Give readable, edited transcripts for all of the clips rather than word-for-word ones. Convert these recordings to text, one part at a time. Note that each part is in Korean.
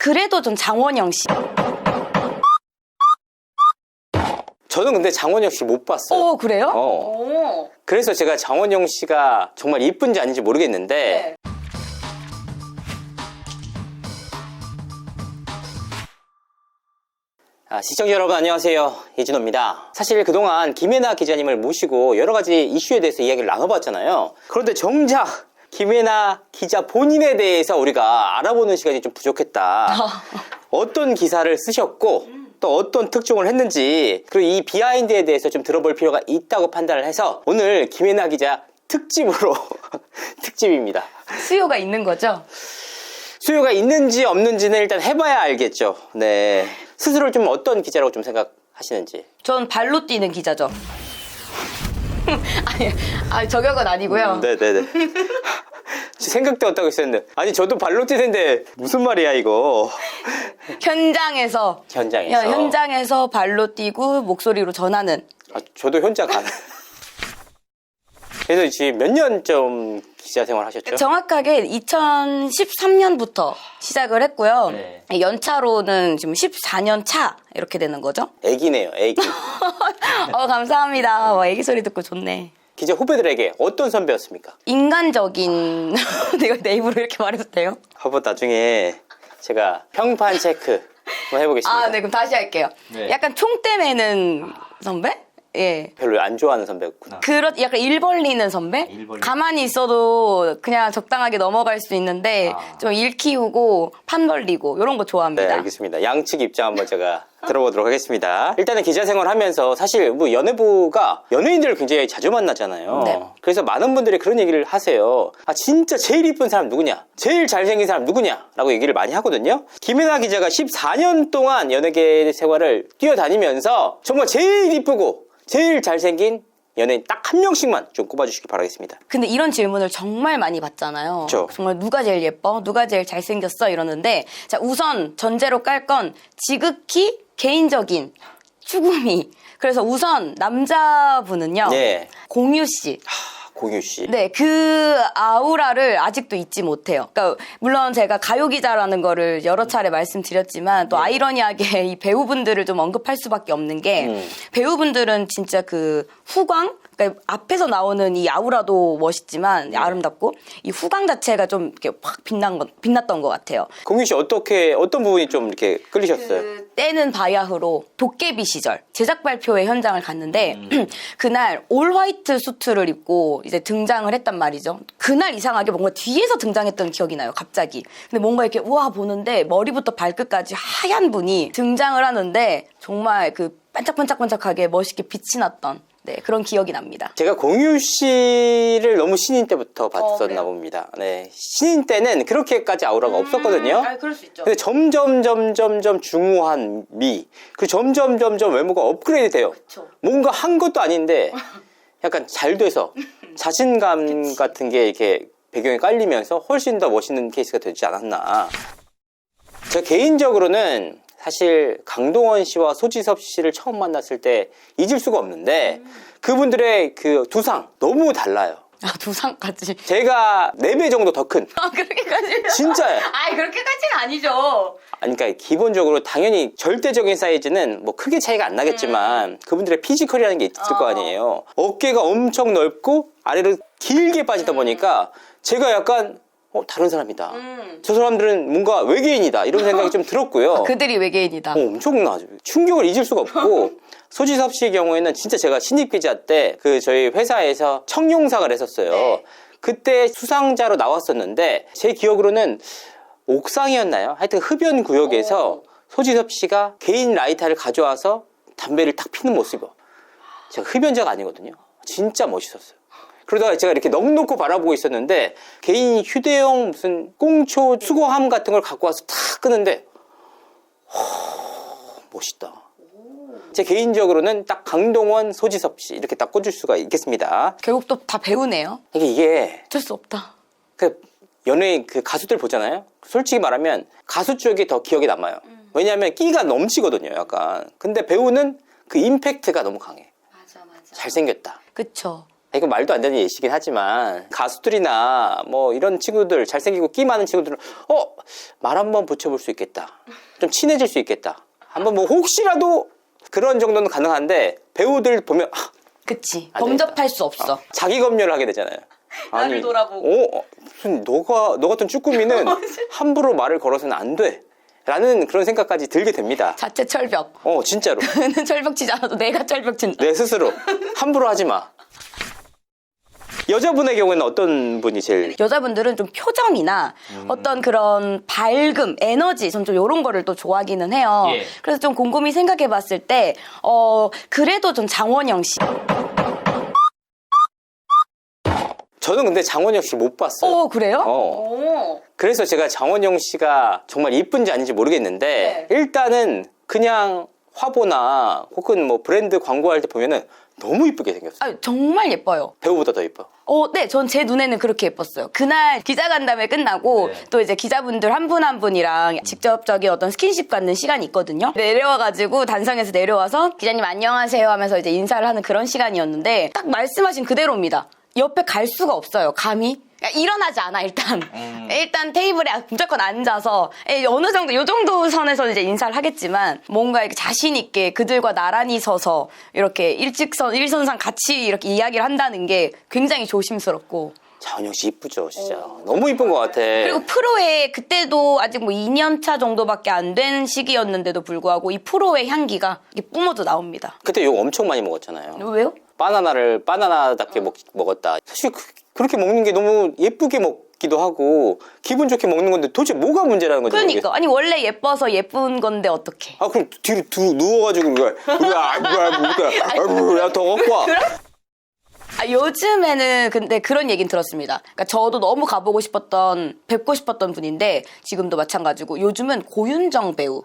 그래도 전 장원영 씨. 저는 근데 장원영 씨 못 봤어요. 그래요? 그래서 제가 장원영 씨가 정말 이쁜지 아닌지 모르겠는데 네. 시청자 여러분 안녕하세요. 이진호입니다. 사실 그동안 김혜나 기자님을 모시고 여러 가지 이슈에 대해서 이야기를 나눠봤잖아요. 그런데 정작 김혜나 기자 본인에 대해서 우리가 알아보는 시간이 좀 부족했다. 어떤 기사를 쓰셨고 또 어떤 특종을 했는지, 그리고 이 비하인드에 대해서 좀 들어볼 필요가 있다고 판단을 해서 오늘 김혜나 기자 특집으로 특집입니다. 수요가 있는 거죠? 수요가 있는지 없는지는 일단 해봐야 알겠죠. 네. 스스로를 좀 어떤 기자라고 좀 생각하시는지. 전 발로 뛰는 기자죠. 아니, 저격은 아니고요. 네네네. 생각도 없다고 했었는데, 아니 저도 발로 뛰는데 무슨 말이야 이거. 현장에서 발로 뛰고 목소리로 전하는. 저도 현장 가는. 그래서 지금 몇 년 좀 기자 생활 하셨죠? 정확하게 2013년부터 시작을 했고요. 네. 연차로는 지금 14년 차 이렇게 되는 거죠. 애기네요, 애기. 감사합니다. 애기 소리 듣고 좋네. 기자 후배들에게 어떤 선배였습니까? 인간적인. 내가 내 입으로 이렇게 말해도 돼요? 한번 나중에 제가 평판 체크 한번 해보겠습니다. 네, 그럼 다시 할게요. 네. 약간 총대 매는 선배? 예. 별로 안 좋아하는 선배였구나. 약간 일 벌리는 선배? 가만히 있어도 그냥 적당하게 넘어갈 수 있는데 좀 일 키우고 판 벌리고 이런 거 좋아합니다. 네, 알겠습니다. 양측 입장 한번 제가 들어보도록 하겠습니다. 일단은 기자 생활하면서 사실 뭐 연예부가 연예인들을 굉장히 자주 만나잖아요. 네. 그래서 많은 분들이 그런 얘기를 하세요. 진짜 제일 이쁜 사람 누구냐? 제일 잘생긴 사람 누구냐? 라고 얘기를 많이 하거든요. 김혜나 기자가 14년 동안 연예계 생활을 뛰어다니면서 정말 제일 이쁘고 제일 잘생긴 연예인 딱 한 명씩만 좀 꼽아주시기 바라겠습니다. 근데 이런 질문을 정말 많이 받잖아요. 그쵸. 정말 누가 제일 예뻐? 누가 제일 잘생겼어? 이러는데, 자, 우선 전제로 깔 건 지극히 개인적인 추구미. 그래서 우선 남자분은요. 네. 공유 씨. 공유 씨. 네, 그 아우라를 아직도 잊지 못해요. 그러니까 물론 제가 가요 기자라는 거를 여러 차례 말씀드렸지만 또 아이러니하게 이 배우분들을 좀 언급할 수밖에 없는 게 배우분들은 진짜 그 후광, 그러니까 앞에서 나오는 이 아우라도 멋있지만 아름답고 이 후광 자체가 좀 이렇게 확 빛났던 것 같아요. 공유 씨 어떤 부분이 좀 이렇게 끌리셨어요? 때는 바야흐로 도깨비 시절 제작 발표회 현장을 갔는데 그날 올 화이트 수트를 입고 이제 등장을 했단 말이죠. 그날 이상하게 뭔가 뒤에서 등장했던 기억이 나요, 갑자기. 근데 뭔가 이렇게 우와 보는데 머리부터 발끝까지 하얀 분이 등장을 하는데 정말 그 반짝반짝반짝하게 멋있게 빛이 났던 그런 기억이 납니다. 제가 공유 씨를 너무 신인 때부터 봤었나 그래요? 봅니다. 네. 신인 때는 그렇게까지 아우라가 없었거든요. 그럴 수 있죠. 근데 점점 중후한 미, 점점 외모가 업그레이드 돼요. 그쵸. 뭔가 한 것도 아닌데 약간 잘 돼서 자신감 같은 게 이렇게 배경에 깔리면서 훨씬 더 멋있는 케이스가 되지 않았나. 저 개인적으로는 사실 강동원 씨와 소지섭 씨를 처음 만났을 때 잊을 수가 없는데 그분들의 그 두상 너무 달라요. 두상까지. 제가 4배 정도 더 큰. 그렇게까지. 진짜요. 그렇게까지는 아니죠. 그러니까 기본적으로 당연히 절대적인 사이즈는 뭐 크게 차이가 안 나겠지만 그분들의 피지컬이라는 게 있을 거 아니에요. 어깨가 엄청 넓고 아래로 길게 빠지다 보니까 제가 약간 다른 사람이다. 저 사람들은 뭔가 외계인이다. 이런 생각이 좀 들었고요. 그들이 외계인이다. 엄청나죠. 충격을 잊을 수가 없고 소지섭 씨의 경우에는 진짜 제가 신입 기자 때 저희 회사에서 청룡상을 했었어요. 네. 그때 수상자로 나왔었는데 제 기억으로는 옥상이었나요? 하여튼 흡연 구역에서 소지섭 씨가 개인 라이터를 가져와서 담배를 딱 피는 모습이요. 제가 흡연자가 아니거든요. 진짜 멋있었어요. 그러다가 제가 이렇게 넋놓고 바라보고 있었는데 개인 휴대용 무슨 꽁초 수거함 같은 걸 갖고 와서 탁 끄는데 멋있다. 제 개인적으로는 딱 강동원, 소지섭 씨 이렇게 딱 꽂을 수가 있겠습니다. 결국 또 다 배우네요. 이게 어쩔 수 없다. 연예인 가수들 보잖아요. 솔직히 말하면 가수 쪽이 더 기억에 남아요. 왜냐하면 끼가 넘치거든요, 약간. 근데 배우는 그 임팩트가 너무 강해. 맞아. 잘생겼다. 그쵸. 이거 말도 안 되는 예시긴 하지만 가수들이나 뭐 이런 친구들 잘생기고 끼 많은 친구들은 말 한번 붙여볼 수 있겠다. 좀 친해질 수 있겠다. 한번 뭐 혹시라도 그런 정도는 가능한데 배우들 보면 그치. 안 되겠다. 범접할 수 없어. 자기 검열을 하게 되잖아요. 나를 돌아보고. 무슨 너 같은 쭈꾸미는 함부로 말을 걸어서는 안 돼. 라는 그런 생각까지 들게 됩니다. 자체 철벽. 진짜로. 그는 철벽 치지 않아도 내가 철벽 친다. 내 스스로 함부로 하지 마. 여자분의 경우에는 어떤 분이 제일 여자분들은 좀 표정이나 어떤 그런 밝음, 에너지, 전 좀 이런 거를 또 좋아하기는 해요. 예. 그래서 좀 곰곰이 생각해 봤을 때, 그래도 좀 장원영 씨. 저는 근데 장원영 씨 못 봤어요. 그래요? 어. 그래서 제가 장원영 씨가 정말 이쁜지 아닌지 모르겠는데 네. 일단은 그냥 화보나 혹은 뭐 브랜드 광고할 때 보면은 너무 이쁘게 생겼어요. 정말 예뻐요. 배우보다 더 이뻐. 네, 전 제 눈에는 그렇게 예뻤어요. 그날 기자간담회 끝나고 네. 또 이제 기자분들 한 분 한 분이랑 직접적인 어떤 스킨십 갖는 시간이 있거든요. 내려와가지고 단상에서 내려와서 기자님 안녕하세요 하면서 이제 인사를 하는 그런 시간이었는데 딱 말씀하신 그대로입니다. 옆에 갈 수가 없어요. 감히. 그러니까 일어나지 않아 일단. 일단 테이블에 무조건 앉아서 어느 정도 요 정도 선에서 이제 인사를 하겠지만 뭔가 이렇게 자신 있게 그들과 나란히 서서 이렇게 일선상 같이 이렇게 이야기를 한다는 게 굉장히 조심스럽고. 장원영 씨 이쁘죠, 진짜. 너무 이쁜 것 같아. 그리고 프로에 그때도 아직 뭐 2년 차 정도밖에 안 된 시기였는데도 불구하고 이 프로의 향기가 이게 뿜어져 나옵니다. 그때 욕 엄청 많이 먹었잖아요. 왜요? 바나나를 바나나답게 먹었다. 사실 그렇게 먹는 게 너무 예쁘게 먹기도 하고 기분 좋게 먹는 건데 도대체 뭐가 문제라는 거지? 그러니까 아니 원래 예뻐서 예쁜 건데 어떡해. 그럼 뒤로 누워가지고 더 갖고 와. 요즘에는 근데 그런 얘기는 들었습니다. 그러니까 저도 너무 뵙고 싶었던 분인데 지금도 마찬가지고 요즘은 고윤정 배우.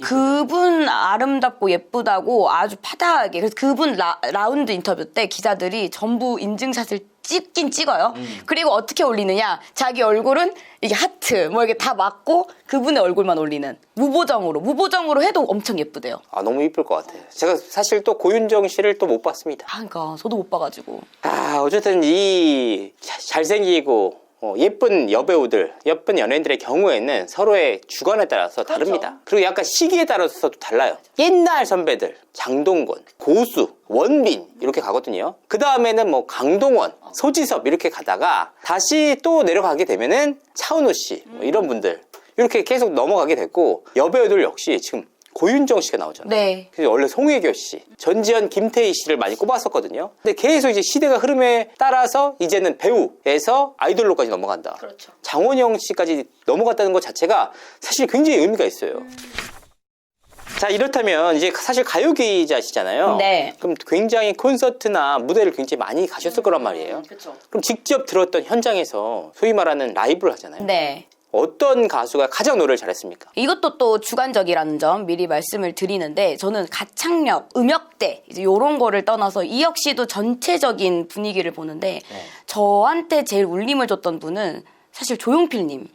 그분 아름답고 예쁘다고 아주 파다하게. 그래서 그분 라운드 인터뷰 때 기자들이 전부 인증샷을 찍긴 찍어요. 그리고 어떻게 올리느냐. 자기 얼굴은 이게 하트 뭐 이게 다 맞고 그분의 얼굴만 올리는. 무보정으로 해도 엄청 예쁘대요. 너무 이쁠 것 같아요. 제가 사실 또 고윤정 씨를 또 못 봤습니다. 그러니까 저도 못 봐가지고. 어쨌든 이 잘생기고 예쁜 여배우들, 예쁜 연예인들의 경우에는 서로의 주관에 따라서 다릅니다. 그리고 약간 시기에 따라서도 달라요. 옛날 선배들, 장동건, 고수, 원빈 이렇게 가거든요. 그 다음에는 뭐 강동원, 소지섭 이렇게 가다가 다시 또 내려가게 되면은 차은우 씨 뭐 이런 분들 이렇게 계속 넘어가게 됐고 여배우들 역시 지금 고윤정 씨가 나오잖아요. 네. 그래서 원래 송혜교 씨, 전지현, 김태희 씨를 많이 꼽았었거든요. 근데 계속 이제 시대가 흐름에 따라서 이제는 배우에서 아이돌로까지 넘어간다. 그렇죠. 장원영 씨까지 넘어갔다는 것 자체가 사실 굉장히 의미가 있어요. 자, 이렇다면 이제 사실 가요 기자시잖아요. 네. 그럼 굉장히 콘서트나 무대를 굉장히 많이 가셨을 거란 말이에요. 그렇죠. 그럼 직접 들었던 현장에서 소위 말하는 라이브를 하잖아요. 네. 어떤 가수가 가장 노래를 잘했습니까? 이것도 또 주관적이라는 점 미리 말씀을 드리는데 저는 가창력, 음역대 이제 이런 거를 떠나서 이 역시도 전체적인 분위기를 보는데 저한테 제일 울림을 줬던 분은 사실 조용필님.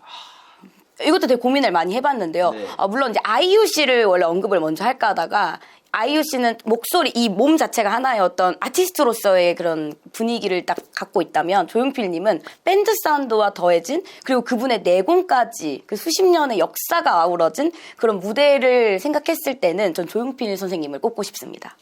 이것도 되게 고민을 많이 해봤는데요. 네. 물론 이제 아이유 씨를 원래 언급을 먼저 할까 하다가 아이유 씨는 목소리, 이 몸 자체가 하나의 어떤 아티스트로서의 그런 분위기를 딱 갖고 있다면 조용필님은 밴드 사운드와 더해진 그리고 그분의 내공까지 그 수십 년의 역사가 아우러진 그런 무대를 생각했을 때는 전 조용필 선생님을 꼽고 싶습니다.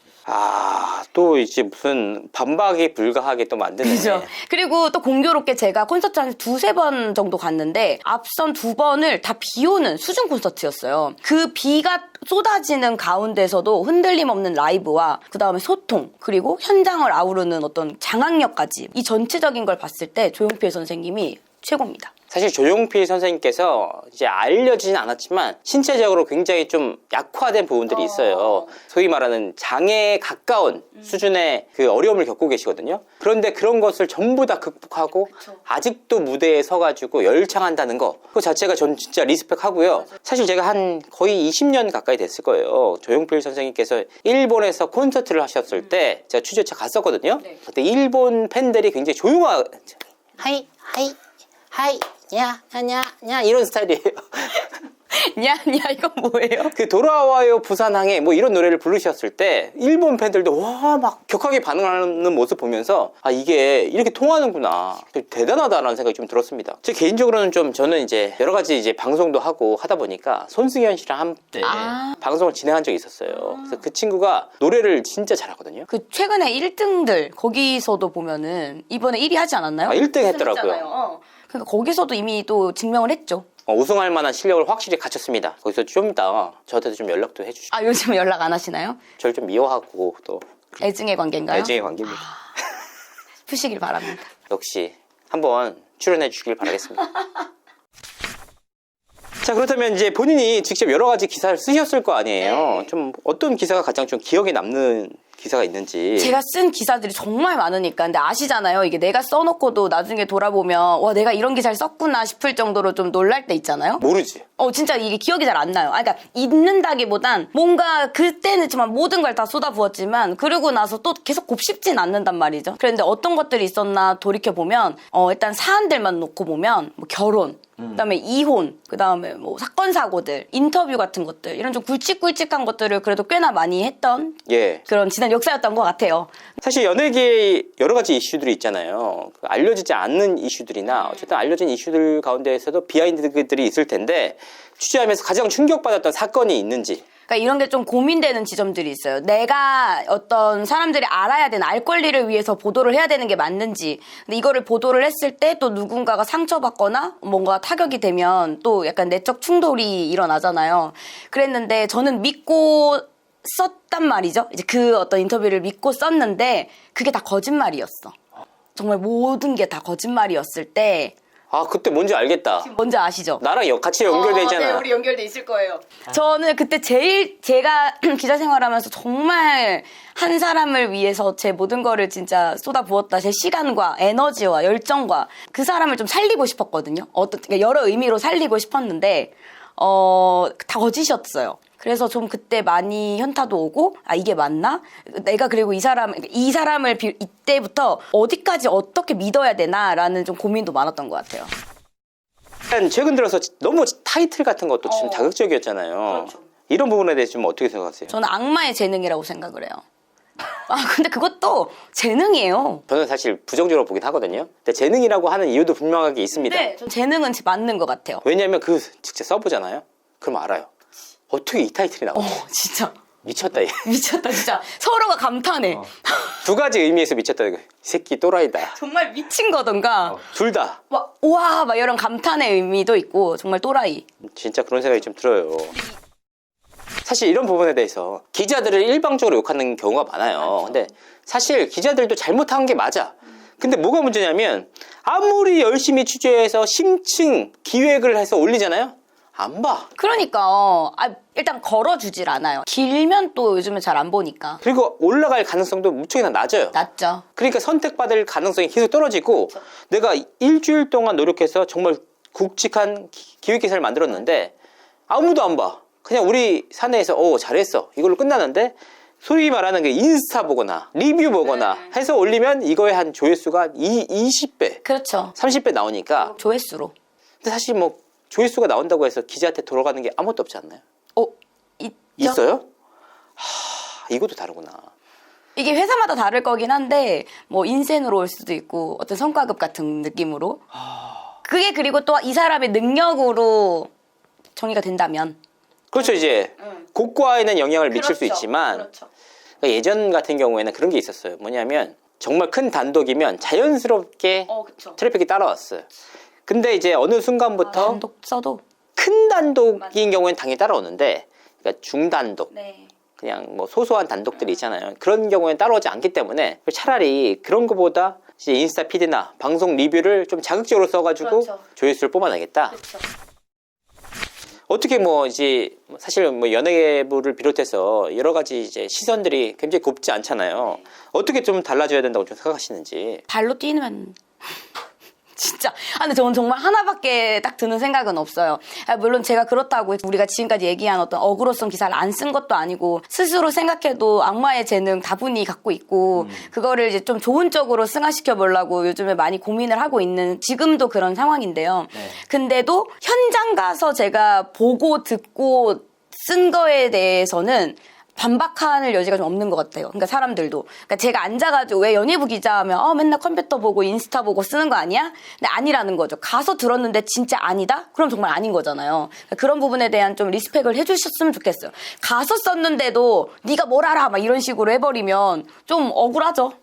또 이제 무슨 반박이 불가하게 또 만드네. 그죠. 그리고 또 공교롭게 제가 콘서트 한 두세 번 정도 갔는데 앞선 두 번을 다 비 오는 수중 콘서트였어요. 그 비가 쏟아지는 가운데서도 흔들림 없는 라이브와 그 다음에 소통 그리고 현장을 아우르는 어떤 장악력까지 이 전체적인 걸 봤을 때 조용필 선생님이 최고입니다. 사실 조용필 선생님께서 이제 알려지진 않았지만 신체적으로 굉장히 좀 약화된 부분들이 있어요. 소위 말하는 장애에 가까운 수준의 그 어려움을 겪고 계시거든요. 그런데 그런 것을 전부 다 극복하고 아직도 무대에 서가지고 열창한다는 거 그 자체가 전 진짜 리스펙하고요. 사실 제가 한 거의 20년 가까이 됐을 거예요. 조용필 선생님께서 일본에서 콘서트를 하셨을 때 제가 취재차 갔었거든요. 그때 일본 팬들이 굉장히 하이 야, 이런 스타일이에요. 냐 이건 뭐예요? 그 돌아와요 부산항에 뭐 이런 노래를 부르셨을 때 일본 팬들도 와 막 격하게 반응하는 모습 보면서 아 이게 이렇게 통하는구나 대단하다라는 생각이 좀 들었습니다. 제 개인적으로는 좀 저는 이제 여러 가지 이제 방송도 하고 하다 보니까 손승연 씨랑 함께 방송을 진행한 적이 있었어요. 그래서 그 친구가 노래를 진짜 잘하거든요. 그 최근에 1등들 거기서도 보면은 이번에 1위 하지 않았나요? 1등 했더라고요. 우승했잖아요. 그러니까 거기서도 이미 또 증명을 했죠. 우승할 만한 실력을 확실히 갖췄습니다. 거기서 좀 이따 저한테도 좀 연락도 해주시고 아 요즘 연락 안 하시나요? 저를 좀 미워하고 또 애증의 관계인가요? 애증의 관계입니다. 푸시길 바랍니다. 역시 한번 출연해 주시길 바라겠습니다. 자 그렇다면 이제 본인이 직접 여러 가지 기사를 쓰셨을 거 아니에요. 네. 좀 어떤 기사가 가장 좀 기억에 남는 기사가 있는지. 제가 쓴 기사들이 정말 많으니까. 근데 아시잖아요. 이게 내가 써놓고도 나중에 돌아보면 와 내가 이런 기사를 썼구나 싶을 정도로 좀 놀랄 때 있잖아요. 모르지. 진짜 이게 기억이 잘 안 나요. 그러니까 잊는다기보단 뭔가 그때는 정말 모든 걸 다 쏟아부었지만 그러고 나서 또 계속 곱씹진 않는단 말이죠. 그런데 어떤 것들이 있었나 돌이켜보면 일단 사안들만 놓고 보면 뭐 결혼, 그다음에 이혼, 그다음에 뭐 사건 사고들, 인터뷰 같은 것들 이런 좀 굵직굵직한 것들을 그래도 꽤나 많이 했던 예. 그런 지난 역사였던 것 같아요. 사실 연예계에 여러 가지 이슈들이 있잖아요. 알려지지 않는 이슈들이나 어쨌든 알려진 이슈들 가운데에서도 비하인드들이 있을 텐데 취재하면서 가장 충격받았던 사건이 있는지. 그러니까 이런 게 좀 고민되는 지점들이 있어요. 내가 어떤 사람들이 알아야 되는 알 권리를 위해서 보도를 해야 되는 게 맞는지. 근데 이거를 보도를 했을 때 또 누군가가 상처받거나 뭔가 타격이 되면 또 약간 내적 충돌이 일어나잖아요. 그랬는데 저는 믿고 썼단 말이죠. 이제 그 어떤 인터뷰를 믿고 썼는데 그게 다 거짓말이었어. 정말 모든 게 다 거짓말이었을 때 아 그때 뭔지 알겠다. 뭔지 아시죠? 나랑 같이 연결돼 있잖아. 네, 우리 연결돼 있을 거예요. 저는 그때 제가 기자 생활하면서 정말 한 사람을 위해서 제 모든 거를 진짜 쏟아부었다. 제 시간과 에너지와 열정과 그 사람을 좀 살리고 싶었거든요. 그러니까 여러 의미로 살리고 싶었는데 다 거짓이었어요. 그래서 좀 그때 많이 현타도 오고 이게 맞나? 내가 그리고 이 사람을 이때부터 어디까지 어떻게 믿어야 되나라는 좀 고민도 많았던 것 같아요. 최근 들어서 너무 타이틀 같은 것도 좀 자극적이었잖아요. 그렇죠. 이런 부분에 대해서 좀 어떻게 생각하세요? 저는 악마의 재능이라고 생각을 해요. 근데 그것도 재능이에요. 저는 사실 부정적으로 보긴 하거든요. 근데 재능이라고 하는 이유도 분명하게 있습니다. 네, 전 재능은 맞는 것 같아요. 왜냐하면 직접 써보잖아요. 그럼 알아요. 어떻게 이 타이틀이 나오지? 진짜 미쳤다. 얘. 미쳤다 진짜. 서로가 감탄해. 두 가지 의미에서 미쳤다. 이 새끼 또라이다. 정말 미친 거던가. 둘 다. 와 이런 감탄의 의미도 있고 정말 또라이. 진짜 그런 생각이 좀 들어요. 사실 이런 부분에 대해서 기자들을 일방적으로 욕하는 경우가 많아요. 근데 사실 기자들도 잘못한 게 맞아. 근데 뭐가 문제냐면 아무리 열심히 취재해서 심층 기획을 해서 올리잖아요. 안 봐. 그러니까 일단 걸어주질 않아요. 길면 또 요즘은 잘 안 보니까. 그리고 올라갈 가능성도 무척이나 낮아요. 낮죠. 그러니까 선택받을 가능성이 계속 떨어지고 내가 일주일 동안 노력해서 정말 굵직한 기획기사를 만들었는데 아무도 안 봐. 그냥 우리 사내에서 잘했어 이걸로 끝나는데 소위 말하는 게 인스타 보거나 리뷰 보거나 해서 올리면 이거의 한 조회수가 20배 그렇죠. 30배 나오니까. 조회수로. 근데 사실 뭐 조회수가 나온다고 해서 기자한테 돌아가는 게 아무것도 없지 않나요? 있죠? 있어요? 이것도 다르구나. 이게 회사마다 다를 거긴 한데 뭐 인센으로 올 수도 있고 어떤 성과급 같은 느낌으로. 그게 그리고 또 이 사람의 능력으로 정리가 된다면. 그렇죠. 이제 고과에는 영향을 미칠 수 있지만 그렇죠. 그러니까 예전 같은 경우에는 그런 게 있었어요. 뭐냐면 정말 큰 단독이면 자연스럽게 그렇죠. 트래픽이 따라왔어요. 근데 이제 어느 순간부터 단독 써도. 큰 단독인 경우에는 당연히 따라오는데 그러니까 중단독 네. 그냥 뭐 소소한 단독들이 있잖아요. 그런 경우에는 따라오지 않기 때문에 차라리 그런 거보다 이제 인스타 피드나 방송 리뷰를 좀 자극적으로 써가지고 그렇죠. 조회수를 뽑아내겠다. 그렇죠. 어떻게 뭐 이제 사실 뭐 연예부를 비롯해서 여러 가지 이제 시선들이 굉장히 곱지 않잖아요. 어떻게 좀 달라져야 된다고 좀 생각하시는지. 발로 뛰면 진짜. 근데 저는 정말 하나밖에 딱 드는 생각은 없어요. 물론 제가 그렇다고 우리가 지금까지 얘기한 어떤 어그로성 기사를 안 쓴 것도 아니고 스스로 생각해도 악마의 재능 다분히 갖고 있고 그거를 이제 좀 좋은 쪽으로 승화시켜 보려고 요즘에 많이 고민을 하고 있는 지금도 그런 상황인데요. 네. 근데도 현장 가서 제가 보고 듣고 쓴 거에 대해서는 반박하는 여지가 좀 없는 것 같아요. 그러니까 사람들도. 그러니까 제가 앉아가지고 왜 연예부 기자 하면 맨날 컴퓨터 보고 인스타 보고 쓰는 거 아니야? 근데 아니라는 거죠. 가서 들었는데 진짜 아니다? 그럼 정말 아닌 거잖아요. 그러니까 그런 부분에 대한 좀 리스펙을 해주셨으면 좋겠어요. 가서 썼는데도 네가 뭘 알아? 막 이런 식으로 해버리면 좀 억울하죠.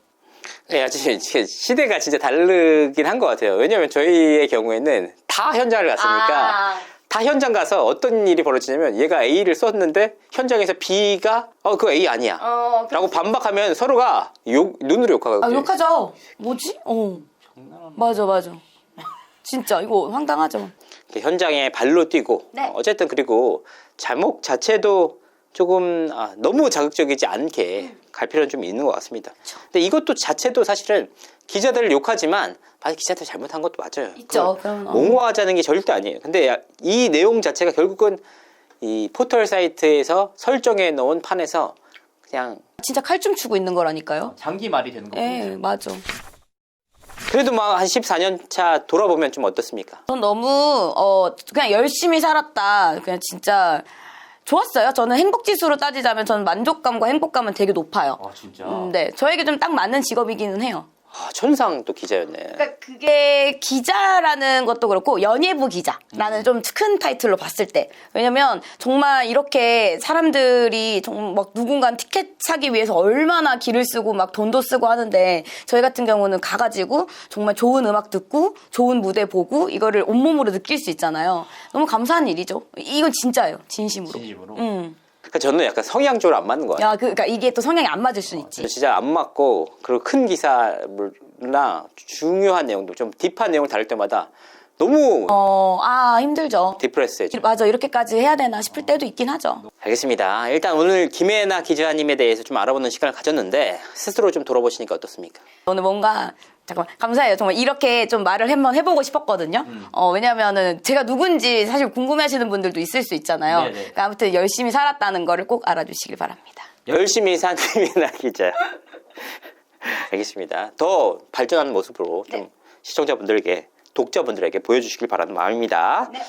네, 아직 시대가 진짜 다르긴 한 것 같아요. 왜냐면 저희의 경우에는 다 현장을 갔으니까 다 현장 가서 어떤 일이 벌어지냐면 얘가 A를 썼는데 현장에서 B가 그거 A 아니야 라고 반박하면 서로가 눈으로 욕하거든요. 욕하죠. 뭐지? 맞아. 진짜 이거 황당하죠. 현장에 발로 뛰고 네. 어쨌든 그리고 제목 자체도 조금 너무 자극적이지 않게 갈 필요는 좀 있는 것 같습니다. 근데 이것도 자체도 사실은 기자들을 욕하지만 기자들 잘못한 것도 맞아요. 있죠. 그럼, 옹호하자는 게 절대 아니에요. 근데 이 내용 자체가 결국은 이 포털 사이트에서 설정해 놓은 판에서 그냥 진짜 칼춤 추고 있는 거라니까요. 장기 말이 되는 거군요. 네, 맞아. 그래도 막 한 14년 차 돌아보면 좀 어떻습니까? 전 너무 그냥 열심히 살았다. 그냥 진짜 좋았어요. 저는 행복지수로 따지자면 저는 만족감과 행복감은 되게 높아요. 아 진짜. 네, 저에게 좀 딱 맞는 직업이기는 해요. 천상 또 기자였네. 그러니까 그게 기자라는 것도 그렇고 연예부 기자라는 좀 큰 타이틀로 봤을 때 왜냐면 정말 이렇게 사람들이 막 누군가 티켓 사기 위해서 얼마나 길을 쓰고 막 돈도 쓰고 하는데 저희 같은 경우는 가가지고 정말 좋은 음악 듣고 좋은 무대 보고 이거를 온몸으로 느낄 수 있잖아요. 너무 감사한 일이죠. 이건 진짜예요. 진심으로. 진심으로. 그러니까 저는 약간 성향적으로 안 맞는 것 같아요. 그러니까 이게 또 성향이 안 맞을 수는 있지. 진짜 안 맞고 그리고 큰 기사나 중요한 내용도 좀 딥한 내용 다룰 때마다 너무 힘들죠. 디프레스해져. 맞아, 이렇게까지 해야 되나 싶을 때도 있긴 하죠. 알겠습니다. 일단 오늘 김혜나 기자님에 대해서 좀 알아보는 시간을 가졌는데 스스로 좀 돌아보시니까 어떻습니까? 오늘 뭔가 잠깐만 감사해요. 정말 이렇게 좀 말을 한번 해보고 싶었거든요. 왜냐면은 제가 누군지 사실 궁금해하시는 분들도 있을 수 있잖아요. 네네. 그러니까 아무튼 열심히 살았다는 거를 꼭 알아주시길 바랍니다. 열심히 산 김혜나 기자. 알겠습니다. 더 발전하는 모습으로 좀 시청자분들에게 독자분들에게 보여주시길 바라는 마음입니다. 네.